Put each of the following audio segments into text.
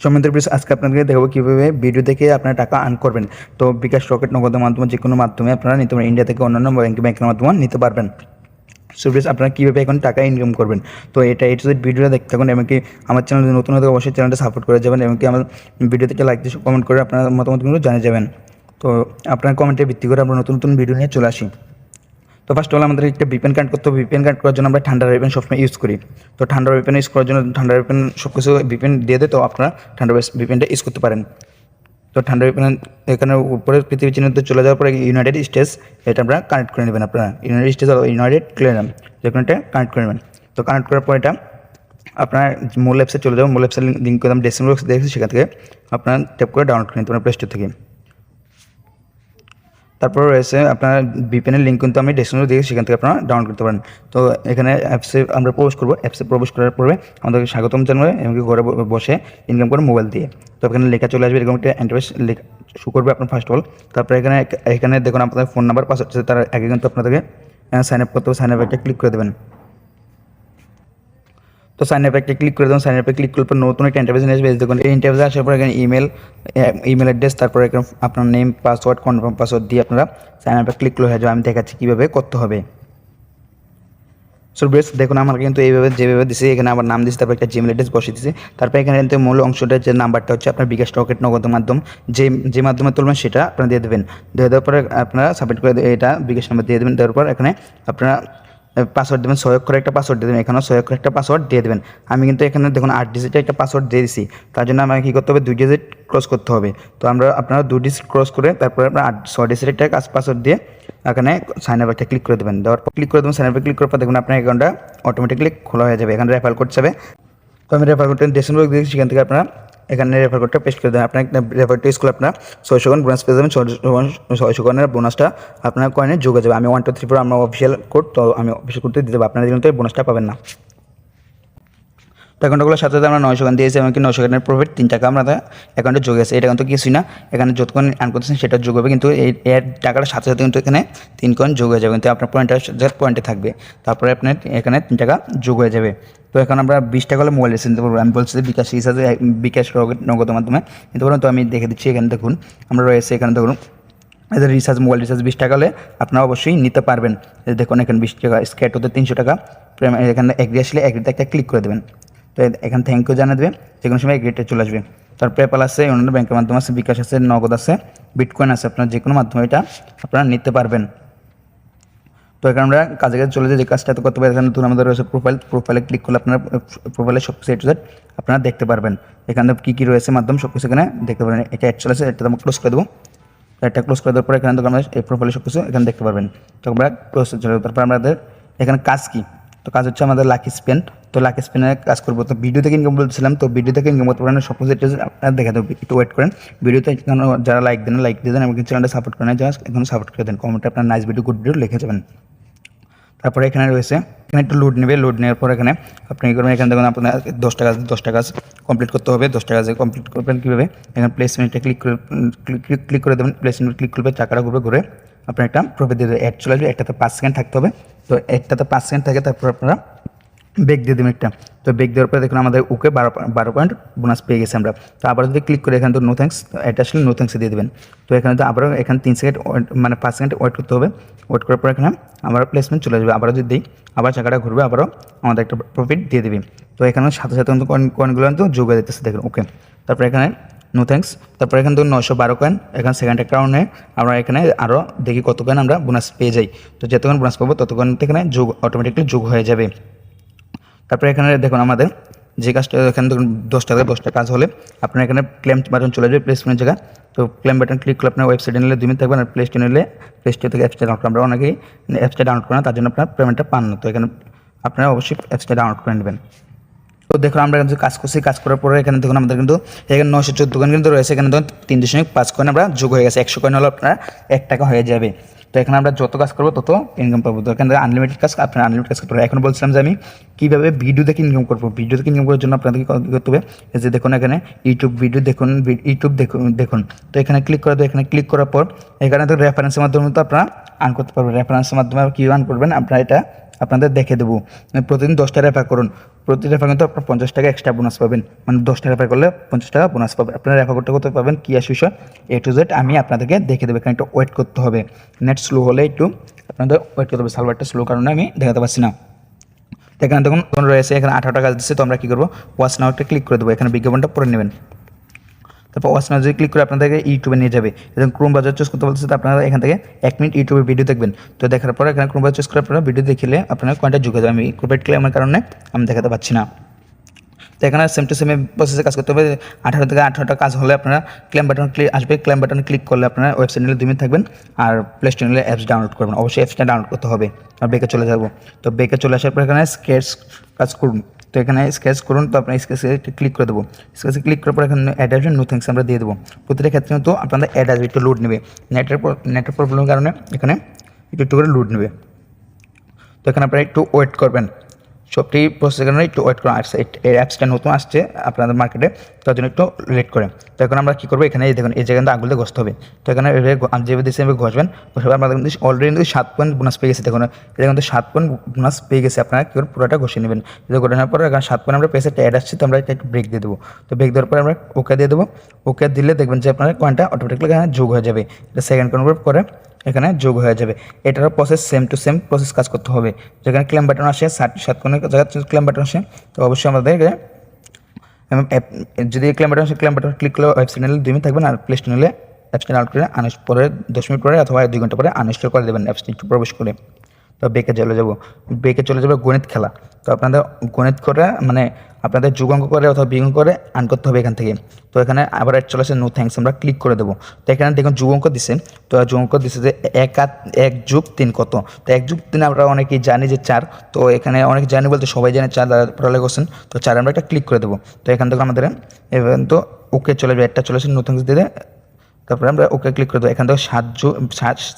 সম্মানিত ভিউয়ার্স, আজকে আপনাদেরকে দেখাবো কীভাবে ভিডিও থেকে আপনারা টাকা আর্ন করবেন। তো বিকাশ, রকেট, নগদের মাধ্যমে যে কোনো মাধ্যমে আপনারা নিতে পারেন। ইন্ডিয়া থেকে অন্যান্য ব্যাংকের মাধ্যমে নিতে পারবেন। সো ভিউয়ার্স, আপনারা কীভাবে এখন টাকা ইনকাম করবেন, তো এটা ভিডিওটা দেখতে থাকুন। এমনকি আমার চ্যানেল নতুন হলে অবশ্যই চ্যানেলটা সাপোর্ট করে যাবেন। এমনকি আমার ভিডিওতে একটা লাইক দিয়ে কমেন্ট করে আপনার মতামতগুলো জানিয়ে যাবেন। তো আপনার কমেন্টের ভিত্তি করে আমরা নতুন নতুন ভিডিও নিয়ে চলে আসি। তো ফার্স্ট অল আমাদের একটা ভিপিএন কানেক্ট করতে হবে। ভিপিএন কানেক্ট করার জন্য আমরা ঠান্ডা ভিপিএন সবসময় ইউজ করি। তো ঠান্ডা ভিপিএন ইউজ করার জন্য ঠান্ডা ভিপিএন সব কিছু ভিপিএন দিয়ে দেয়, তো আপনারা ঠান্ডা ভিপিএনটা ইউজ করতে পারেন। তো ঠান্ডা ভিপিএন এখানে উপরে পৃথিবী চিহ্নতে চলে যাওয়ার পরে ইউনাইটেড স্টেটস এটা আপনারা কানেক্ট করে নেবেন। আপনারা ইউনাইটেড স্টেটস অথবা ইউনাইটেড ক্লিয়ারাম যে কোনো একটা কানেক্ট করে নেবেন। তো কানেক্ট করার পর এটা আপনার মূল অ্যাপসে চলে যাবেন। মূল অ্যাপসের লিঙ্ক করে আমি ডেসক্রিপশন বক্সে দেখেছি, সেখান থেকে আপনারা ট্যাপ করে ডাউনলোড করে নিতে পারেন প্লে স্টোর থেকে। তারপর রয়েছে আপনার ভিপিএনের লিঙ্ক কিন্তু আমি ডেসক্রিপশনে দিয়েছি, সেখান থেকে আপনারা ডাউনলোড করতে পারেন। তো এখানে অ্যাপসে আমরা প্রবেশ করবো। অ্যাপসে প্রবেশ করার পরে আমাদেরকে স্বাগতম জানাবে, এমনকি ঘরে বসে ইনকাম করে মোবাইল দিয়ে। তো এখানে লেখা চলে আসবে, এরকম একটা ইন্টারফেস লেখা শো করবে আপনার ফার্স্ট অফ অল। তারপরে এখানে দেখুন আপনাদের ফোন নাম্বার পাসওয়ার্ড আছে, তার আগে কিন্তু আপনাদেরকে সাইন আপ করতে হবে। সাইন আপ একটা ক্লিক করে দেবেন। তো সাইন আপ একটা ক্লিক করে দেবেন। সাইন আপে ক্লিক করার পর নতুন একটা ইন্টারফেস আসবে। দেখুন এই ইন্টারফেসে আসার পর এখানে ইমেল অ্যাড্রেস, তারপরে এখানে আপনার নেম, পাসওয়ার্ড, কনফার্ম পাসওয়ার্ড দিয়ে আপনারা সাইন আপে ক্লিক করে হয়ে যাবে। আমি দেখাচ্ছি কীভাবে করতে হবে। সো ভিউয়ার্স, দেখুন আমার কিন্তু এইভাবে যেভাবে দিছি, এখানে আমার নাম দিচ্ছি, তারপর একটা জিমেল অ্যাড্রেস বসিয়ে দিচ্ছি। তারপর এখানে কিন্তু মূল অংশটা যে নাম্বারটা হচ্ছে আপনার বিকাশ, রকেট, নগদ মাধ্যম যে মাধ্যমে তুলবেন সেটা আপনারা দিয়ে দেবেন। দিয়ে দেওয়ার পরে আপনারা সাবমিট করে এটা বিকাশ নাম্বার দিয়ে দেবেন। দেওয়ার পর এখানে আপনারা পাসওয়ার্ড দেবেন, 6 অক্ষরের একটা পাসওয়ার্ড দিয়ে দেবেন। এখানেও 6 অক্ষরের একটা পাসওয়ার্ড দিয়ে দেবেন। আমি কিন্তু এখানে দেখুন 8 ডিজিটের একটা পাসওয়ার্ড দিয়ে দিচ্ছি। তার জন্য আমাকে কী করতে হবে, 2 ডিজিট ক্রস করতে হবে। তো আপনারা 2 ডিজিট ক্রস করে তারপরে আপনার 6 ডিজিটের একটা পাসওয়ার্ড দিয়ে এখানে সাইন আপ একটা ক্লিক করে দেবেন। দেওয়ার পর ক্লিক করে দেবেন। সাইন আপে ক্লিক করার পর দেখুন আপনার অ্যাকাউন্টটা অটোমেটিকলি খোলা হয়ে যাবে। এখানে রেফার কোড যাবে। তো আমি রেফার কোডটা ডেসক্রিপশন বক্স দিয়েছি, সেখান থেকে আপনারা এখানে রেফার কোডটা পেস্ট করে দেবেন। আপনার রেফারটা ইউজ করলে আপনার 600 কয়েন বোনাস পেয়ে যাবেন। 600 কয়েনের বোনাসটা আপনার কয়েনে যোগ হয়ে যাবে। আমি 1 2 3 4 আমার অফিসিয়াল কোড, তো আমি অফিসিয়াল কোডটা দিতে দেবো। আপনারা দিলে তো এই বোনাসটা পাবেন না। তো অ্যাকাউন্টগুলোর সাথে আমরা 900 গান দিয়েছি, এমনকি 900 গানের প্রফিট 3 টাকা আমাদের অ্যাকাউন্টে যোগ আছে। এটা কিন্তু কিছুই না, এখানে যতক্ষণ আর্ন করতেছেন সেটা যোগ হবে, কিন্তু এর টাকাটার সাথে সাথে কিন্তু এখানে 3 কয়েন যোগ হয়ে যাবে। কিন্তু আপনার পয়েন্টে থাকবে, তারপরে আপনার এখানে 3 টাকা যোগ হয়ে যাবে। তো এখন আমরা 20 টাকা হলে মোবাইল রিচার্জ নিতে পারবো। আমি বলছি যে বিকাশ রিচার্জে বিকাশ নগদের মাধ্যমে নিতে পারবেন। তো আমি দেখে দিচ্ছি, এখানে দেখুন আমরা রয়েছে, এখানে দেখুন এদের রিচার্জ, মোবাইল রিচার্জ 20 টাকা হলে আপনারা অবশ্যই নিতে পারবেন। দেখুন এখানে 20 টাকা, স্ক্যাট হতে 300 টাকা। এখানে এগ্রি আসলে এগ্রিতে একটা ক্লিক করে দেবেন। তো এখানে থ্যাংক ইউ জানিয়ে দেবে, যে কোনো সময় এগ্রিটা চলে আসবে। তার পেপ্যাল আছে, অন্যান্য ব্যাংকের মাধ্যমে আছে, বিকাশ আছে, নগদ আছে, বিটকয়েন আছে। আপনার যে কোনো মাধ্যমে এটা আপনারা নিতে পারবেন। তো এখানে আমরা কাজে চলে যাই, যে কাজটা করতে পারি। এখানে ধরুন আমাদের রয়েছে প্রোফাইলে ক্লিক করলে আপনার প্রোফাইলে সব কিছু আপনারা দেখতে পারবেন। এখানে কী কী রয়েছে মাধ্যম সব কিছু এখানে দেখতে পারবেন। এটা অ্যাকচুয়ালি আছে, এটা আমরা ক্লোজ করে দেবো। এটা ক্লোজ করে দেওয়ার পরে এখানে আমরা এই প্রোফাইলে সব কিছু এখানে দেখতে পারবেন। তো আমরা ক্লোজ চলে যাবো। তারপর আমাদের এখানে কাজ কী, তো কাজ হচ্ছে আমাদের লাকি স্পেন। তো লাকি স্পেনে কাজ করবো। তো ভিডিও থেকে ইনকাম বলছিলাম, তো ভিডিও থেকে ইনকাম করতে পারেন সব কিছু আপনার দেখা দেবো। একটু ওয়েট করেন। ভিডিওতে যারা লাইক দেন লাইক দিয়ে দেন, এবং চ্যানেলটা সাপোর্ট করেন, যারা এখন সাপোর্ট করে দেন, কমেন্টে আপনার নাইস ভিডিও, গুড ভিডিও লিখে যাবেন। তারপরে এখানে রয়েছে, এখানে একটু লোড নেবে। লোড নেওয়ার পর এখানে আপনি কী করবেন, এখানে দেখুন আপনার 10 টাকা কমপ্লিট করতে হবে। 10 টাকা কমপ্লিট করবেন কীভাবে, এখানে প্লেসমেন্টে ক্লিক করে দেবেন। প্লেসমেন্ট ক্লিক করবে, টাকাটা ঘুরে আপনার একটা প্রফিট দিয়ে দেবে। অ্যাড চলে আসবে। একটাতে 5 সেকেন্ড থাকতে হবে। তো একটাতে 5 সেকেন্ড থাকে, তারপর আপনারা বেগ দিয়ে দেবেন একটা। তো বেগ দেওয়ার পরে দেখুন আমাদের ওকে 12 পয়েন্ট বোনাস পেয়ে গেছে আমরা। তো আবার যদি ক্লিক করে এখানে তো নো থ্যাঙ্কস, এটা আসলে নো থ্যাঙ্কসে দিয়ে দেবেন। তো এখানে তো আবারও এখানে 3 সেকেন্ড মানে 5 সেকেন্ড ওয়েট করতে হবে। ওয়েট করার পর এখানে আবার প্লেসমেন্ট চলে আসবে। আবারও যদি দিই, আবার চাকাটা ঘুরবে, আবারও আমাদের একটা প্রফিট দিয়ে দেবে। তো এখানে সাথে সাথে কিন্তু কয়েনগুলো কিন্তু যোগ হয়ে যেতেছে, দেখুন ওকে। তারপরে এখানে নো থ্যাঙ্কস। তারপরে এখানে তো 912 কয়েন, এখানে সেকেন্ড একটা রাউন্ডে আমরা এখানে আরও দেখি কত কয়েন আমরা বোনাস পেয়ে যাই। তো যতক্ষণ বোনাস পাবো ততক্ষণ এখানে যোগ অটোমেটিকলি যোগ হয়ে যাবে। তারপরে এখানে দেখুন আমাদের যে কাজটা, এখানে দেখুন 10 টাকা কাজ হলে আপনার এখানে ক্লেম বাটন চলে যাবে প্লেসমেন্টের জায়গা। তো ক্লেম বাটন ক্লিক করলে আপনার ওয়েবসাইটে নিলে 2 মিনিট থাকবেন। আর প্লে স্টোরে নিলে প্লে স্টোর থেকে অ্যাপসটা ডাউনলোড, আমরা অনেকেই অ্যাপসটা ডাউনলোড করেন, তার জন্য আপনার পেমেন্টটা পান না। তো এখানে আপনারা অবশ্যই অ্যাপসটা ডাউনলোড করে নেবেন। তো দেখুন আমরা কিন্তু কাজ করছি, কাজ করার পরে এখানে দেখুন আমাদের কিন্তু এখানে 914 কয়েন কিন্তু রয়েছে। এখানে দেখুন 3.5 কয়েন আমরা যোগ হয়ে গেছে। 100 কয়েন হলো আপনার 1 টাকা হয়ে যাবে। তো এখানে আমরা যত কাজ করবো তত ইনকাম পাবো। তো এখানে আনলিমিটেড কাজ, আপনার আনলিমিটেড কাজ করতে পারবেন। এখন বলছিলাম যে আমি কীভাবে ভিডিও থেকে ইনকাম করবো। ভিডিও থেকে ইনকাম করার জন্য আপনাদেরকে কী করতে হবে, এই যে দেখুন এখানে ইউটিউব ভিডিও দেখুন, দেখুন। তো এখানে ক্লিক করে দেবো। এখানে ক্লিক করার পর এখানে তো রেফারেন্সের মাধ্যমে তো আপনারা আর্ন করতে পারবেন। রেফারেন্সের মাধ্যমে কী আর্ন করবেন, আপনারা এটা আপনাদের দেখে দেবো। প্রতিদিন 10টা রেফার করুন, প্রতি রেফার কিন্তু আপনার 50 টাকা এক্সট্রা বোনাস পাবেন, মানে 10টা রেফার করলে 50 টাকা বোনাস পাবেন। আপনারা রেফার করতে করতে পাবেন কী আসে বিষয় A to Z আমি আপনাদেরকে দেখে দেবো। এখানে একটু ওয়েট করতে হবে, নেট স্লো হলে একটু আপনাদের ওয়েট করতে হবে, সার্ভারটা স্লো কারণে আমি দেখাতে পারছি না। এখানে দেখুন রয়েছে এখানে 18 টাকা দিচ্ছে, তো আমরা কী করবো ওয়াচ নাওটা ক্লিক করে দেবো, এখানে বিজ্ঞাপনটা পড়ে নেবেন। তারপর ওয়াচ নাও যদি ক্লিক করে আপনাদেরকে ইউটিউবে নিয়ে যাবে, এবং ক্রোম ব্রাউজার চুজ করতে বলতেছে, তো আপনারা এখান থেকে 1 মিনিট ইউটিউবে ভিডিও দেখবেন। তো দেখার পর এখানে ক্রোম ব্রাউজার চুজ করে আপনারা ভিডিও দেখিলে আপনারা কয়েনটা যোগ হয়ে যাবে। আমি কপিরাইট ক্লেমের কারণে আমি দেখাতে পাচ্ছি না। তো এখানে সেম টু সেম প্রসেসে কাজ করতে হবে। 18 থেকে 18টা কাজ হলে আপনারা ক্লেম বাটন ক্লিক আসবে, ক্লেম বাটনে ক্লিক করলে আপনারা ওয়েবসাইট নিলে 2 মিনিট থাকবেন, আর প্লে স্টোর নিলে অ্যাপস ডাউনলোড করবেন। অবশ্যই অ্যাপসটা ডাউনলোড করতে হবে। আর বেকে চলে যাব, তো বেকে চলে আসার পর এখানে স্কেচ কাজ করুন, তো এখানে স্কেচ করুন, তো আপনার স্কেচে ক্লিক করে দেবো। স্কেচে ক্লিক করার পর এখানে অ্যাড আসবে, নো থ্যাঙ্কস আমরা দিয়ে দেবো। প্রতিটা ক্ষেত্রে কিন্তু আপনাদের অ্যাড আসবে, একটু লোড নেবে, নেটের প্রবলেমের কারণে এখানে একটু করে লোড নেবে। তো এখানে আপনারা একটু ওয়েট করবেন, সবটি প্রসেসের কারণে একটু ওয়েট করা আসছে। এই অ্যাপসটা নতুন আসছে আপনাদের মার্কেটে, তার জন্য একটু লেট করে। তো এখন আমরা কী করবো, এখানে এই দেখুন এই জায়গাটা আঙুল দিয়ে ঘষতে হবে। তো এখানে যেভাবে দিচ্ছে এভাবে ঘষবেন, ঘষে আপনাদের কিন্তু অলরেডি কিন্তু 7 পয়েন্ট বোনাস পেয়ে গেছে। দেখুন এটা কিন্তু 7 পয়েন্ট বোনাস পেয়ে গেছে, আপনারা কী করুন পুরোটা ঘষে নেবেন। এটা ঘষে নেওয়ার পর এখানে 7 পয়েন্ট আমরা পেয়েছে, একটা অ্যাড আসছে, তো আমরা এটা একটু ব্রেক দিয়ে দেবো। তো ব্রেক দেওয়ার পর আমরা ওকে দিয়ে দেবো। ওকে দিলে দেখবেন যে আপনার কয়েনটা অটোমেটিকলি এখানে যোগ হয়ে যাবে, এটা সেকেন্ড কনভার্ট করে এখানে যোগ হয়ে যাবে। এটারও process same to same process কাজ করতে হবে। যেখানে ক্লেম বাটন আসে 7 কোণের জায়গায় ক্লেম বাটন আসে, তো অবশ্যই আমাদের যদি ক্লেম বাটন আসে ক্লেম বাটন ক্লিক করলে ওয়েবসাইট নিলে 2 মিনিট থাকবেন, আর প্লে স্টোর নিলে অ্যাপসটা ডাউনলোড করে পরে 10 মিনিট পরে অথবা 2 ঘন্টা পরে আনইনস্টল করে দেবেন অ্যাপসটি একটু প্রবেশ করে। তো বেকে চলে যাব, বেকে চলে যাবে গণিত খেলা। তো আপনাদের গণিত করে মানে আপনাদের যোগ অঙ্ক করে অথবা বিয়োগ করে আর্ন করতে হবে এখান থেকে। তো এখানে আবার চলে আসে নো থ্যাঙ্কস, আমরা ক্লিক করে দেবো। তো এখানে দেখুন যোগ অঙ্ক দিছে, তো যোগ অঙ্ক দিছে যে 1 যোগ 3 কত। তো 1 যোগ 3 আমরা অনেকেই জানি যে 4, তো এখানে অনেক জানি বলতে সবাই জানে 4 দ্বারা পড়ালেখা করছেন। তো 4 আমরা একটা ক্লিক করে দেবো। তো এখান থেকে আমাদের এবার তো ওকে চলে যাবে, একটা চলে আসে নো থ্যাঙ্কস দিয়ে, তারপরে আমরা ওকে ক্লিক করে দেবো। এখান থেকে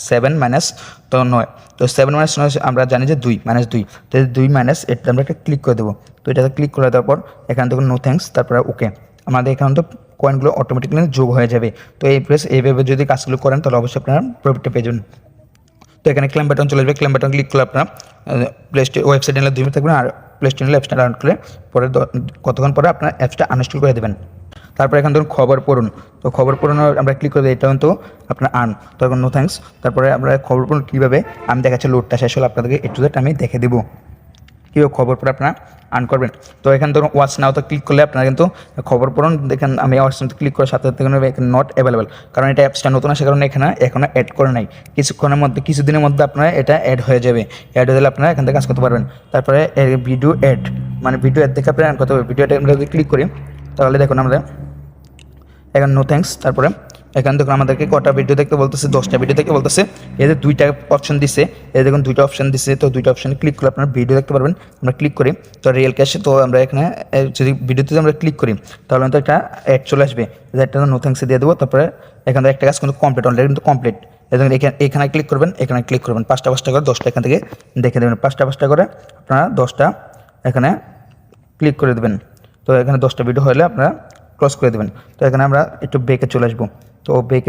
7 মাইনাস তো 9, তো 7 মাইনাস 9 আমরা জানি যে 2 মাইনাস 2, তো 2 মাইনাস এটা আমরা একটা ক্লিক করে দেবো। তো এটাতে ক্লিক করে দেওয়ার পর এখান থেকে নো থ্যাঙ্কস, তারপরে ওকে, আমাদের এখানে তো কয়েনগুলো অটোমেটিক্যালি যোগ হয়ে যাবে। তো এইভাবে যদি কাজগুলো করেন তাহলে অবশ্যই আপনারা প্রফিটটা পেয়ে যাবেন। তো এখানে ক্লেম বাটন চলে আসবে, ক্লেম বাটন ক্লিক করলে আপনারা প্লে স্টোর ওয়েবসাইট নিলে 2 মিনিট থাকবেন, আর প্লে স্টোর নিলে অ্যাপসটা ডাউনলোড করে পরে কতক্ষণ পরে আপনার অ্যাপসটা আনইনস্টল করে দেবেন। তারপর এখান থেকে খবর পড়ুন, তো খবর পড়ুন আমরা ক্লিক করে দিই, এটা কিন্তু আপনার আর্ন, তো এখন নো থ্যাঙ্কস। তারপরে আমরা খবর পড়ুন কীভাবে আমি দেখাচ্ছি, লোডটা শেষ হলে আপনাদেরকে একটু আমি দেখে দেবো কীভাবে খবর পড়ে আপনারা আর্ন করবেন। তো এখানে ধরুন ওয়াচ নাওতে ক্লিক করলে আপনারা কিন্তু খবর পড়ুন, দেখেন আমি ওয়াচ নাওতে ক্লিক করার সাথে সাথে এখানে নট অ্যাভেলেবল, কারণ এটা অ্যাপসটা নতুন আসে কারণে এখানে এখনও অ্যাড করে নাই। কিছুদিনের মধ্যে আপনারা এটা অ্যাড হয়ে যাবে, অ্যাড হয়ে গেলে আপনারা এখান থেকে কাজ করতে পারবেন। তারপরে ভিডিও অ্যাড, মানে ভিডিও অ্যাড দেখে আপনারা আর্ন করতে হবে। ভিডিও অ্যাড আমরা যদি ক্লিক করি তাহলে দেখুন আমরা এখানে নো থ্যাঙ্কস, তারপরে এখানে দেখুন আমাদেরকে কটা ভিডিও দেখতে বলতেছে, 10টা ভিডিও দেখতে বলতেছে। এদের 2টা অপশন দিছে, এই দেখুন 2টা অপশন দিছে, তো 2টা অপশানে ক্লিক করে আপনারা ভিডিও দেখতে পারবেন। আমরা ক্লিক করি, তো রিয়েল ক্যাশে, তো আমরা এখানে যদি ভিডিওতে আমরা ক্লিক করি তাহলে তো একটা অ্যাড চলে আসবে, একটা নো থ্যাঙ্কসে দিয়ে দেবো। তারপরে এখান থেকে একটা কাজ কিন্তু কমপ্লিট, অলরেডি কিন্তু কমপ্লিট। এখানে ক্লিক করবেন, এখানে ক্লিক করবেন, 5টা করে 10টা এখান থেকে দেখে দেবেন। 5টা করে আপনারা 10টা এখানে ক্লিক করে দেবেন। তো এখানে 10টা ভিডিও হলে আপনারা ক্লোজ করে দেবেন। তো এখানে আমরা একটু বেকে চলে আসবো, তো বেক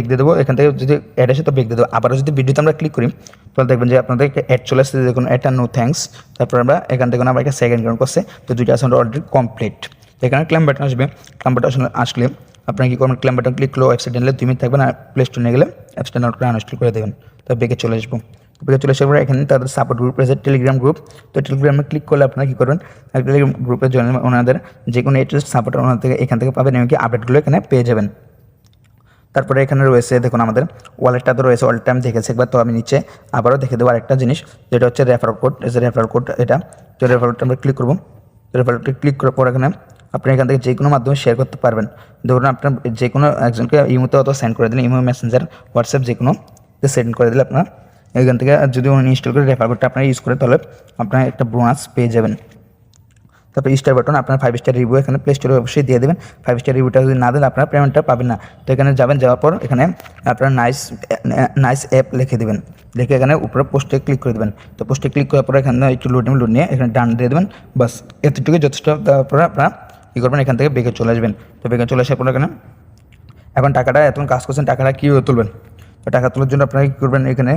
দিয়ে দেবো। এখান থেকে যদি অ্যাড আসে তো বেক দিয়ে দেবো। আবারও যদি ভিডিওতে আমরা ক্লিক করি তাহলে দেখবেন যে আপনাদের অ্যাড চলে আসছে, দেখুন এটা নো থ্যাঙ্কস। তারপর আমরা এখান থেকে আমরা একটা সেকেন্ড কাউন্ট করছে, তো 2টা আসলে অলরেডি কমপ্লিট। এখানে ক্লেম বাটন আসবে, ক্লেম বাটন আসলে আপনারা কী করবেন, ক্লেম বাটন ক্লিক করলে ওয়েবসাইট নিলে 2 মিনিট থাকবেন, আর প্লে স্টোর নিয়ে গেলে অ্যাপসটা ডাউনলোড করে আনইনস্টল করে দেবেন। তো বেকে চলে আসবো, বেকে চলে আসার পরে এখানে তাদের সাপোর্ট গ্রুপ রয়েছে, টেলিগ্রাম গ্রুপ। তো টেলিগ্রামে ক্লিক করলে আপনারা কী করবেন, টেলিগ্রাম গ্রুপে জয়েন ওনাদের যে কোনো সাপোর্ট ওনার থেকে এখান থেকে পাবেন, এমনকি আপডেটগুলো এখানে পেয়ে যাবেন। তারপরে এখানে রয়েছে দেখুন আমাদের ওয়ালেটটা তো রয়েছে, ওয়ালেটটা আমি দেখেছি একবার, তো আমি নিচে আবারও দেখে দেবো আরেকটা জিনিস, যেটা হচ্ছে রেফার কোড। রেফার কোড এটা, তো রেফার কোডটা আমরা ক্লিক করবো। রেফার কোডটা ক্লিক করার পর এখানে আপনি এখান থেকে যে কোনো মাধ্যমে শেয়ার করতে পারবেন। ধরুন আপনার যে কোনো একজনকে ইমোতে অথবা সেন্ড করে দিলেন, ইমো, মেসেঞ্জার, হোয়াটসঅ্যাপ যে কোনো সেন্ড করে দিলে আপনার এখান থেকে যদি উনি ইনস্টল করে রেফার কোডটা আপনারা ইউজ করে তাহলে আপনার একটা বোনাস পেয়ে যাবেন। তারপর স্টার বাটন, আপনার 5 স্টার রিভিউ এখানে প্লে স্টোরে অবশ্যই দিয়ে দেবেন। 5 স্টার রিভিউটা যদি না দেন আপনার পেমেন্টটা পাবেন না। তো এখানে যাবেন, যাওয়ার পর এখানে আপনার নাইস অ্যাপ লিখে দেবেন, লিখে এখানে উপরে পোস্টে ক্লিক করে দেবেন। তো পোস্টে ক্লিক করার পর এখানে একটু লোড নিয়ে এখানে ডান দিয়ে দেবেন, বাস এতটুকু যথেষ্ট। তারপরে আপনারা কী করবেন, এখান থেকে বেগে চলে আসবেন। তো বেগে চলে আসার পর এখানে এখন টাকাটা এত কাজ করছেন, টাকাটা কীভাবে তুলবেন, তো টাকা তোলার জন্য আপনারা কী করবেন, এখানে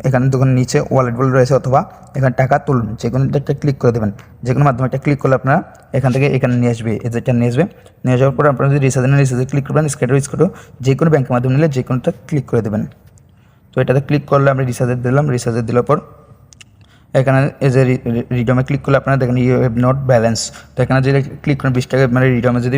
এখানে দেখুন নিচে ওয়ালেট বলে রয়েছে অথবা এখানে টাকা তুলুন, যে কোনো একটা ক্লিক করে দেবেন। যে কোনো মাধ্যমে একটা ক্লিক করলে আপনারা এখান থেকে এখানে নিয়ে আসবে, এই যেটা নিয়ে আসবে। নিয়ে যাওয়ার পর আপনারা যদি রিচার্জে ক্লিক করবেন, স্ক্যাটার যে কোনো ব্যাংকের মাধ্যমে নিলে যে কোনোটা ক্লিক করে দেবেন। তো এটাতে ক্লিক করলে আমরা রিচার্জে দিলাম, রিচার্জে দেওয়ার পর এখানে এই যে রিডমে ক্লিক করলে আপনারা দেখেন ইউ হ্যাভ নট ব্যালেন্স। তো এখানে যদি ক্লিক করেন 20 টাকা মানে রিডমে যদি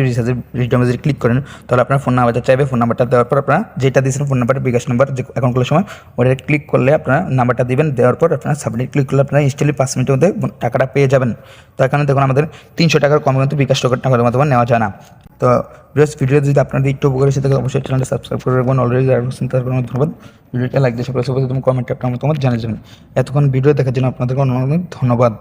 রিডমে যদি ক্লিক করেন তাহলে আপনার ফোন নাম্বারটা চাইবে। ফোন নাম্বারটা দেওয়ার পর আপনারা যেটা দিয়েছেন ফোন নাম্বারটা বিকাশ নাম্বার যে অ্যাকাউন্ট খোলার সময় ওটা ক্লিক করলে আপনারা নাম্বারটা দিবেন, দেওয়ার পর আপনারা সাবমিট ক্লিক করলে আপনারা ইনস্ট্যান্টলি 5 মিনিটের মধ্যে টাকাটা পেয়ে যাবেন। তো এখানে দেখুন আমাদের 300 টাকার কম কিন্তু বিকাশ টাকার মাধ্যমে নেওয়া যায় না। তো ভিডিও যদি আপনাদের একটু উপকার এসে থাকে অবশ্যই চ্যানেলটা সাবস্ক্রাইব করে রাখবেন। অলরেডি যারা করছেন তাদের ধন্যবাদ। ভিডিওটা লাইক দিয়ে সকলে তুমি কমেন্টে আপনার মতামত জানিয়ে যাবেন। এতক্ষণ ভিডিও দেখার জন্য আপনাদেরকে অনেক ধন্যবাদ।